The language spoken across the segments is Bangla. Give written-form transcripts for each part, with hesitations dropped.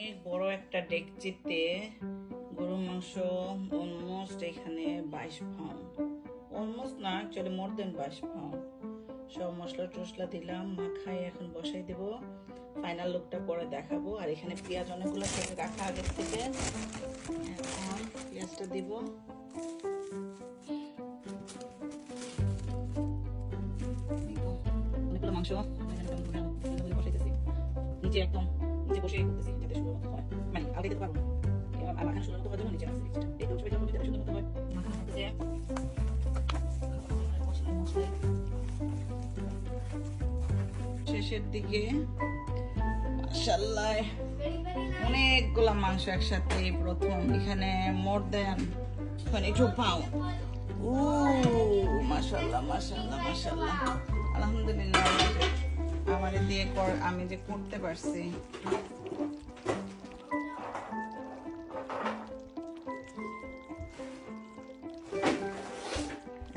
অনেক বড় একটা ডেকচিতে গরুর মাংস অলমোস্ট এখানে 22 পাউন্ড, অলমোস্ট না অ্যাকচুয়ালি মোর দেন 22 পাউন্ড। সব মশলা টসলা দিলাম, মাখাই এখন বসাই দেব। ফাইনাল লুকটা পরে দেখাবো। আর এখানে পেঁয়াজ অনেকগুলো কেটে রাখা আগের থেকে, এখন পেঁয়াজটা দিব। অনেকগুলো মাংস বসাইতেছি নিচে, একদম নিচে বসে করতেছি যাতে সুন্দর মতো হয়, মানে আগে দিতে পারবো না মাখানো সুন্দর মতো হওয়ার জন্য নিচে রাখছি। দেখুন সবাই যখন সুন্দর মতো হয় মাখানো হতেছে। শেষের দিকে মাশাআল্লাহ অনেকগুলা মাংস একসাথে প্রথম, এখানে মোর দেন 22 পাউন্ড। ও মাশাআল্লাহ মাশাআল্লাহ মাশাআল্লাহ, আলহামদুলিল্লাহ আমার দিয়ে আমি যে করতে পারছি।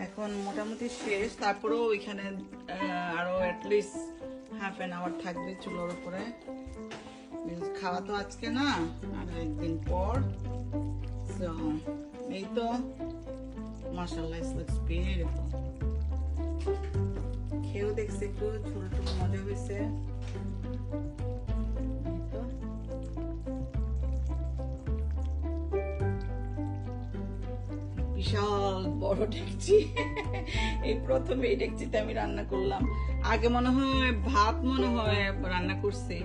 এখন মোটামুটি শেষ, তারপরেও এখানে আরো অ্যাটলিস্ট হাফ অ্যান আওয়ার থাকবে চুলোর উপরে। খাওয়া তো আজকে না, আর একদিন পর। সো এই তো মাশাআল্লাহ, ইট লুকস বিউটিফুল। খেয়েও দেখছি একটু ঝোল টুল মজা হয়েছে। বিশাল বড় ডেকচি, এই প্রথম এই ডেকচিতে আমি রান্না করলাম। আগে মনে হয় ভাত রান্না করছি।